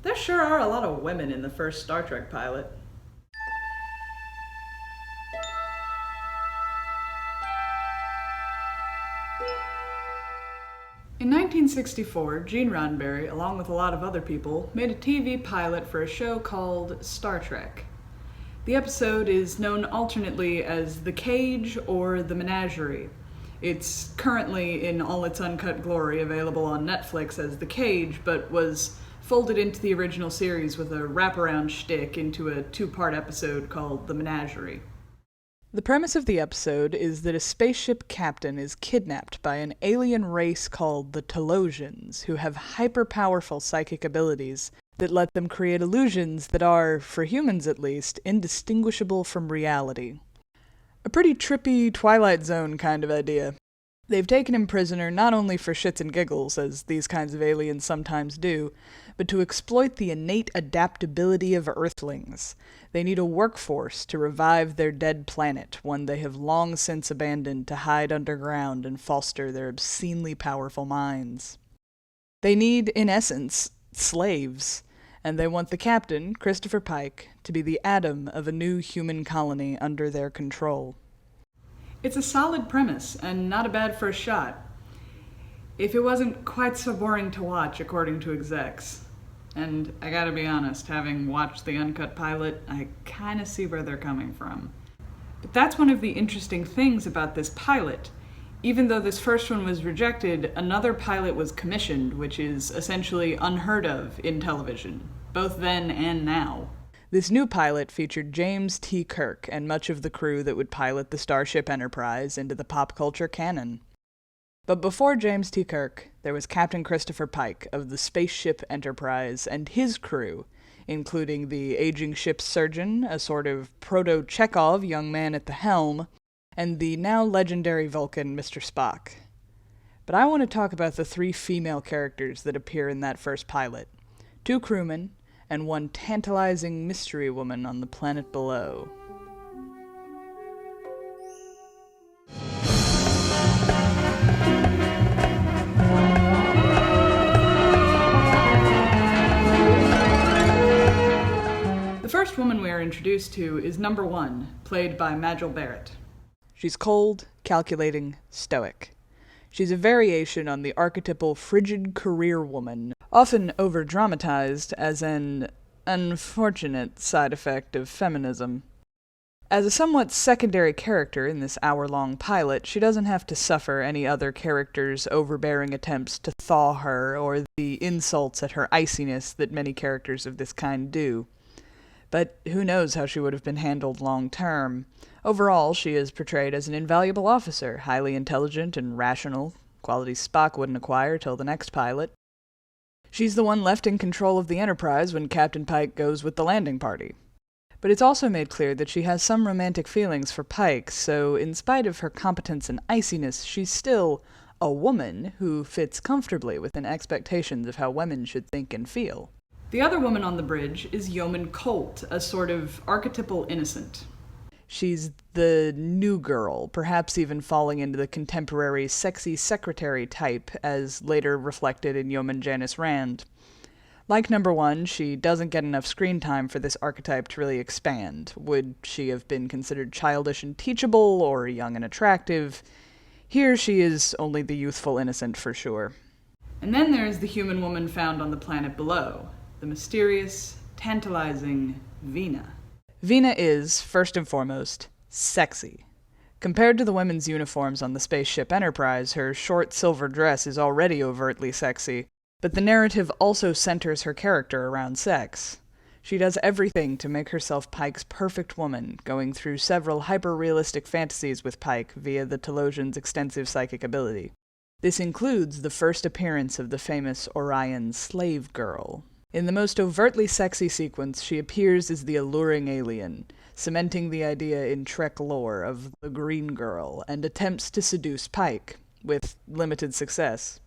There sure are a lot of women in the first Star Trek pilot. In 1964, Gene Roddenberry, along with a lot of other people, made a TV pilot for a show called Star Trek. The episode is known alternately as The Cage or The Menagerie. It's currently in all its uncut glory available on Netflix as The Cage, but was folded into the original series with a wraparound shtick into a two-part episode called The Menagerie. The premise of the episode is that a spaceship captain is kidnapped by an alien race called the Telosians, who have hyper-powerful psychic abilities that let them create illusions that are, for humans at least, indistinguishable from reality. A pretty trippy Twilight Zone kind of idea. They've taken him prisoner not only for shits and giggles, as these kinds of aliens sometimes do, but to exploit the innate adaptability of Earthlings. They need a workforce to revive their dead planet, one they have long since abandoned to hide underground and foster their obscenely powerful minds. They need, in essence, slaves, and they want the captain, Christopher Pike, to be the atom of a new human colony under their control. It's a solid premise, and not a bad first shot. If it wasn't quite so boring to watch, according to execs. And I gotta be honest, having watched the uncut pilot, I kinda see where they're coming from. But that's one of the interesting things about this pilot. Even though this first one was rejected, another pilot was commissioned, which is essentially unheard of in television, both then and now. This new pilot featured James T. Kirk and much of the crew that would pilot the Starship Enterprise into the pop culture canon. But before James T. Kirk, there was Captain Christopher Pike of the Spaceship Enterprise and his crew, including the aging ship's surgeon, a sort of proto-Chekhov young man at the helm, and the now legendary Vulcan Mr. Spock. But I want to talk about the three female characters that appear in that first pilot. 2 crewmen, and 1 tantalizing mystery woman on the planet below. The first woman we are introduced to is number 1, played by Majel Barrett. She's cold, calculating, stoic. She's a variation on the archetypal frigid career woman, often over-dramatized as an unfortunate side effect of feminism. As a somewhat secondary character in this hour-long pilot, she doesn't have to suffer any other characters' overbearing attempts to thaw her or the insults at her iciness that many characters of this kind do. But who knows how she would have been handled long-term. Overall, she is portrayed as an invaluable officer, highly intelligent and rational, qualities Spock wouldn't acquire till the next pilot. She's the one left in control of the Enterprise when Captain Pike goes with the landing party. But it's also made clear that she has some romantic feelings for Pike, so in spite of her competence and iciness, she's still a woman who fits comfortably within expectations of how women should think and feel. The other woman on the bridge is Yeoman Colt, a sort of archetypal innocent. She's the new girl, perhaps even falling into the contemporary sexy secretary type, as later reflected in Yeoman Janice Rand. Like number 1, she doesn't get enough screen time for this archetype to really expand. Would she have been considered childish and teachable, or young and attractive? Here she is only the youthful innocent for sure. And then there's the human woman found on the planet below, the mysterious, tantalizing Vina. Vina is, first and foremost, sexy. Compared to the women's uniforms on the Spaceship Enterprise, her short silver dress is already overtly sexy, but the narrative also centers her character around sex. She does everything to make herself Pike's perfect woman, going through several hyper-realistic fantasies with Pike via the Telosian's extensive psychic ability. This includes the first appearance of the famous Orion slave girl. In the most overtly sexy sequence, she appears as the alluring alien, cementing the idea in Trek lore of the Green Girl, and attempts to seduce Pike, with limited success.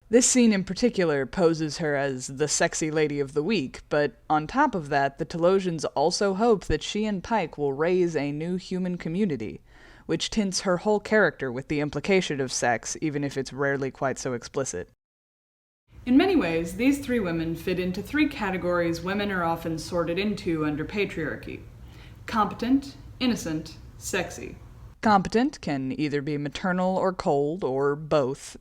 This scene in particular poses her as the sexy lady of the week, but on top of that, the Telosians also hope that she and Pike will raise a new human community, which tints her whole character with the implication of sex, even if it's rarely quite so explicit. In many ways, these three women fit into three categories women are often sorted into under patriarchy: competent, innocent, sexy. Competent can either be maternal or cold, or both.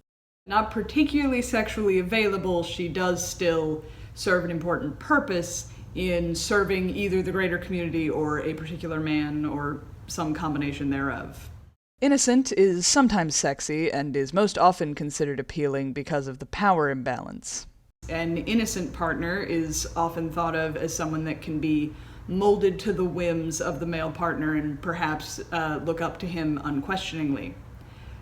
Not particularly sexually available, she does still serve an important purpose in serving either the greater community or a particular man, or some combination thereof. Innocent is sometimes sexy, and is most often considered appealing because of the power imbalance. An innocent partner is often thought of as someone that can be molded to the whims of the male partner and perhaps look up to him unquestioningly.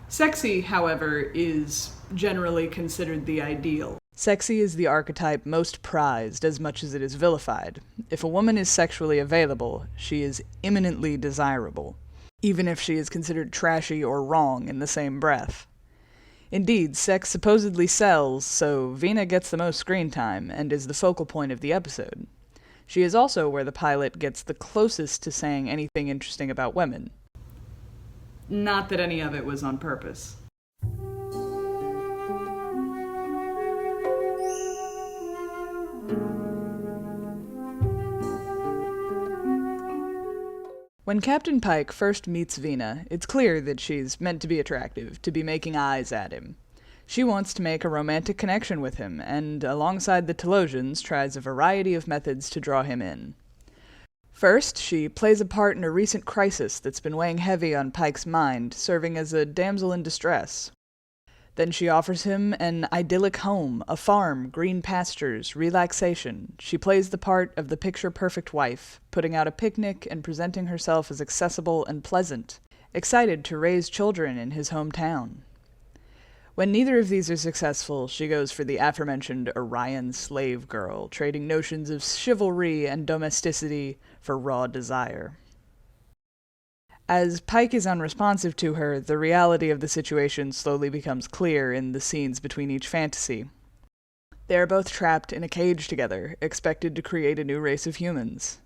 Sexy, however, is generally considered the ideal. Sexy is the archetype most prized as much as it is vilified. If a woman is sexually available, she is imminently desirable, even if she is considered trashy or wrong in the same breath. Indeed, sex supposedly sells, so Vina gets the most screen time and is the focal point of the episode. She is also where the pilot gets the closest to saying anything interesting about women. Not that any of it was on purpose. When Captain Pike first meets Vina, it's clear that she's meant to be attractive, to be making eyes at him. She wants to make a romantic connection with him, and alongside the Telosians tries a variety of methods to draw him in. First, she plays a part in a recent crisis that's been weighing heavy on Pike's mind, serving as a damsel in distress. Then she offers him an idyllic home, a farm, green pastures, relaxation. She plays the part of the picture-perfect wife, putting out a picnic and presenting herself as accessible and pleasant, excited to raise children in his hometown. When neither of these are successful, she goes for the aforementioned Orion slave girl, trading notions of chivalry and domesticity for raw desire. As Pike is unresponsive to her, the reality of the situation slowly becomes clear in the scenes between each fantasy. They are both trapped in a cage together, expected to create a new race of humans.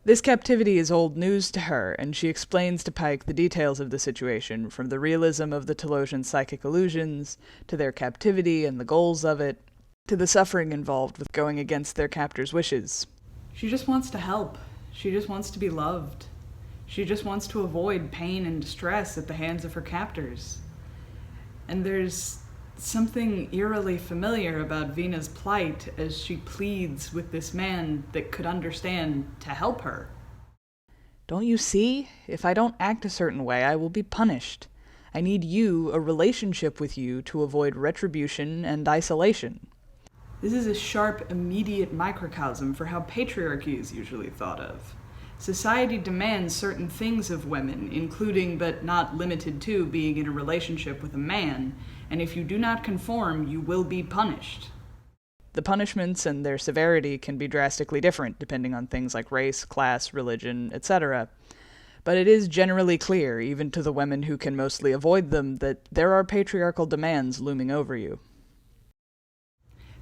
This captivity is old news to her, and she explains to Pike the details of the situation, from the realism of the Telosian psychic illusions, to their captivity and the goals of it, to the suffering involved with going against their captor's wishes. She just wants to help. She just wants to be loved. She just wants to avoid pain and distress at the hands of her captors. And there's something eerily familiar about Vina's plight as she pleads with this man that could understand to help her. Don't you see? If I don't act a certain way, I will be punished. I need you, a relationship with you, to avoid retribution and isolation. This is a sharp, immediate microcosm for how patriarchy is usually thought of. Society demands certain things of women, including but not limited to being in a relationship with a man, and if you do not conform, you will be punished. The punishments and their severity can be drastically different depending on things like race, class, religion, etc. But it is generally clear, even to the women who can mostly avoid them, that there are patriarchal demands looming over you.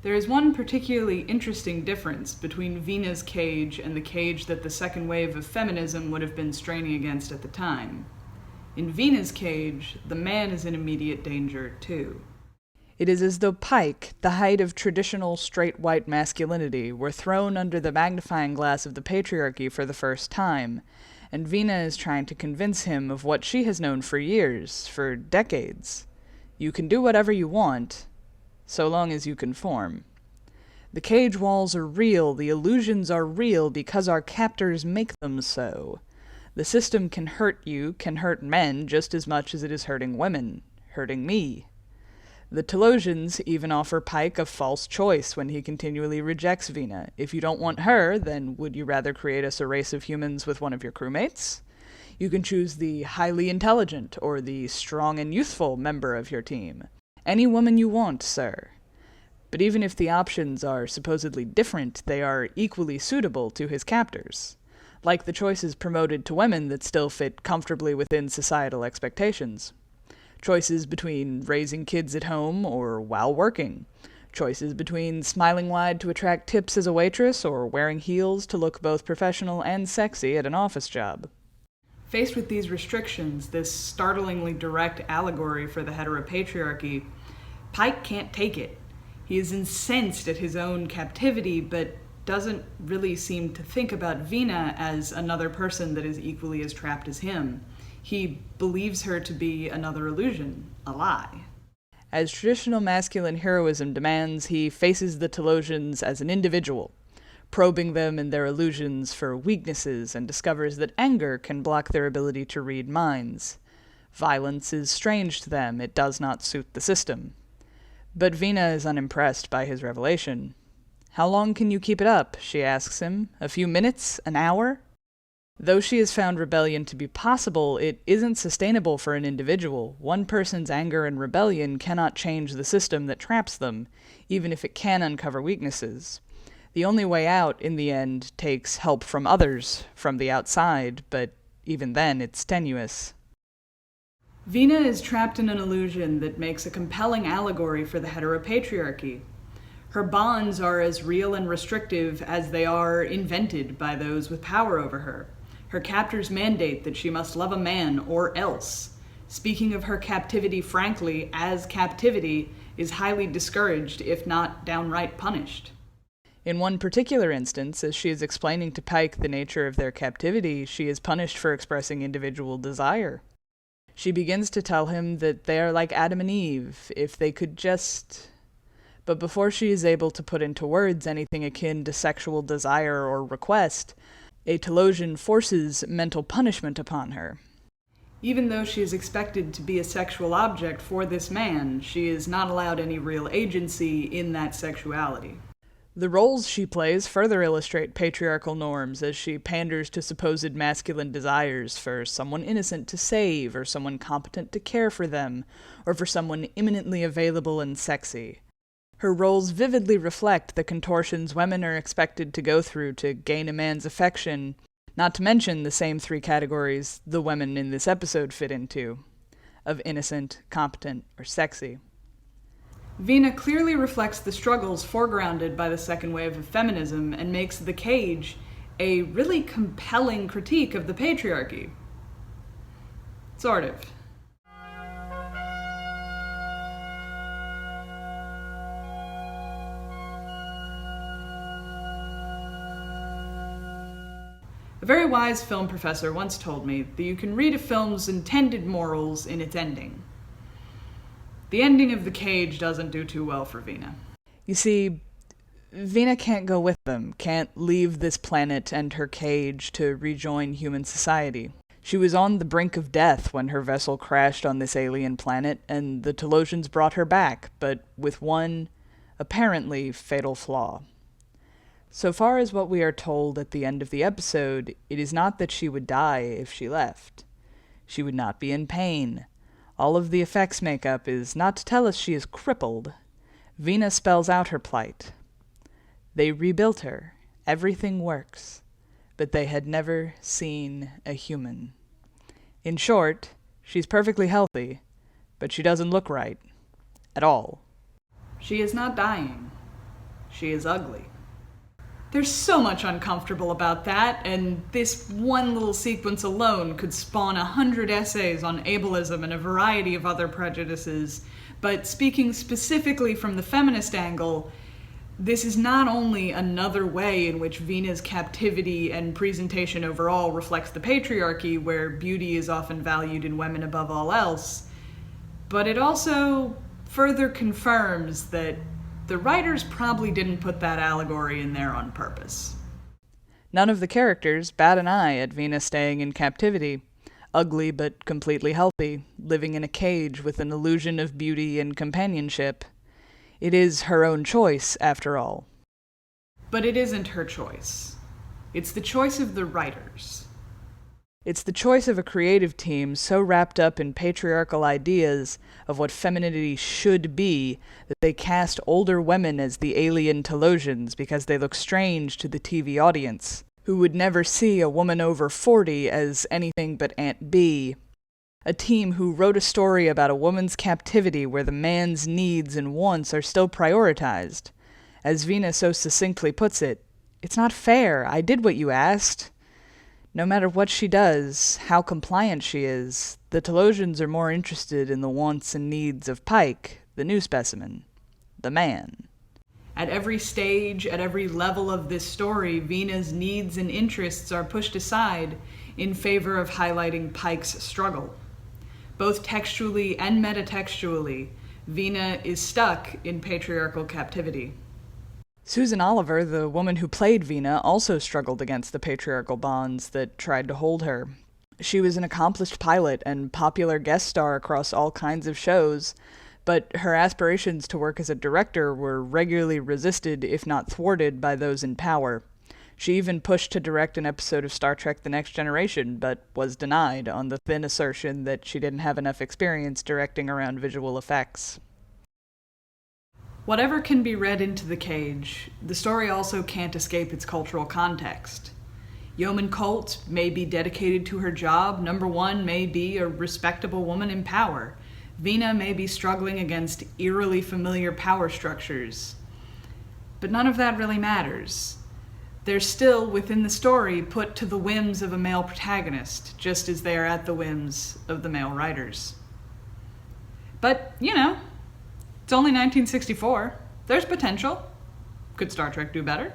There is one particularly interesting difference between Vina's cage and the cage that the second wave of feminism would have been straining against at the time. In Vina's cage, the man is in immediate danger, too. It is as though Pike, the height of traditional straight white masculinity, were thrown under the magnifying glass of the patriarchy for the first time, and Vina is trying to convince him of what she has known for years, for decades. You can do whatever you want, so long as you conform. The cage walls are real, the illusions are real, because our captors make them so. The system can hurt you, can hurt men, just as much as it is hurting women, hurting me. The Telosians even offer Pike a false choice when he continually rejects Vina. If you don't want her, then would you rather create us a race of humans with one of your crewmates? You can choose the highly intelligent or the strong and youthful member of your team. Any woman you want, sir. But even if the options are supposedly different, they are equally suitable to his captors. Like the choices promoted to women that still fit comfortably within societal expectations. Choices between raising kids at home or while working. Choices between smiling wide to attract tips as a waitress or wearing heels to look both professional and sexy at an office job. Faced with these restrictions, this startlingly direct allegory for the heteropatriarchy, Pike can't take it. He is incensed at his own captivity, but doesn't really seem to think about Vina as another person that is equally as trapped as him. He believes her to be another illusion, a lie. As traditional masculine heroism demands, he faces the Telosians as an individual, probing them in their illusions for weaknesses, and discovers that anger can block their ability to read minds. Violence is strange to them, it does not suit the system. But Vina is unimpressed by his revelation. "How long can you keep it up?" she asks him. "A few minutes? An hour?" Though she has found rebellion to be possible, it isn't sustainable for an individual. One person's anger and rebellion cannot change the system that traps them, even if it can uncover weaknesses. The only way out, in the end, takes help from others, from the outside, but even then it's tenuous. Vina is trapped in an illusion that makes a compelling allegory for the heteropatriarchy. Her bonds are as real and restrictive as they are invented by those with power over her. Her captors mandate that she must love a man or else. Speaking of her captivity frankly, as captivity, is highly discouraged, if not downright punished. In one particular instance, as she is explaining to Pike the nature of their captivity, she is punished for expressing individual desire. She begins to tell him that they are like Adam and Eve, if they could just... But before she is able to put into words anything akin to sexual desire or request, a Telosian forces mental punishment upon her. Even though she is expected to be a sexual object for this man, she is not allowed any real agency in that sexuality. The roles she plays further illustrate patriarchal norms as she panders to supposed masculine desires for someone innocent to save, or someone competent to care for them, or for someone imminently available and sexy. Her roles vividly reflect the contortions women are expected to go through to gain a man's affection, not to mention the same three categories the women in this episode fit into, of innocent, competent, or sexy. Vina clearly reflects the struggles foregrounded by the second wave of feminism and makes The Cage a really compelling critique of the patriarchy. Sort of. A very wise film professor once told me that you can read a film's intended morals in its ending. The ending of The Cage doesn't do too well for Vina. You see, Vina can't go with them, can't leave this planet and her cage to rejoin human society. She was on the brink of death when her vessel crashed on this alien planet, and the Telosians brought her back, but with one, apparently, fatal flaw. So far as what we are told at the end of the episode, it is not that she would die if she left. She would not be in pain. All of the effects makeup is not to tell us she is crippled. Vina spells out her plight. They rebuilt her. Everything works. But they had never seen a human. In short, she's perfectly healthy, but she doesn't look right. At all. She is not dying. She is ugly. There's so much uncomfortable about that, and this one little sequence alone could spawn 100 essays on ableism and a variety of other prejudices. But speaking specifically from the feminist angle, this is not only another way in which Vina's captivity and presentation overall reflects the patriarchy, where beauty is often valued in women above all else, but it also further confirms that the writers probably didn't put that allegory in there on purpose. None of the characters bat an eye at Vina staying in captivity, ugly but completely healthy, living in a cage with an illusion of beauty and companionship. It is her own choice, after all. But it isn't her choice. It's the choice of the writers. It's the choice of a creative team so wrapped up in patriarchal ideas of what femininity should be that they cast older women as the alien Telosians because they look strange to the TV audience, who would never see a woman over 40 as anything but Aunt B. A team who wrote a story about a woman's captivity where the man's needs and wants are still prioritized. As Vina so succinctly puts it, "It's not fair. I did what you asked." No matter what she does, how compliant she is, the Telosians are more interested in the wants and needs of Pike, the new specimen, the man. At every stage, at every level of this story, Vina's needs and interests are pushed aside in favor of highlighting Pike's struggle. Both textually and metatextually, Vina is stuck in patriarchal captivity. Susan Oliver, the woman who played Vina, also struggled against the patriarchal bonds that tried to hold her. She was an accomplished pilot and popular guest star across all kinds of shows, but her aspirations to work as a director were regularly resisted, if not thwarted, by those in power. She even pushed to direct an episode of Star Trek The Next Generation, but was denied on the thin assertion that she didn't have enough experience directing around visual effects. Whatever can be read into the cage, the story also can't escape its cultural context. Yeoman Colt may be dedicated to her job, Number 1 may be a respectable woman in power, Vina may be struggling against eerily familiar power structures. But none of that really matters. They're still, within the story, put to the whims of a male protagonist, just as they are at the whims of the male writers. But, it's only 1964. There's potential. Could Star Trek do better?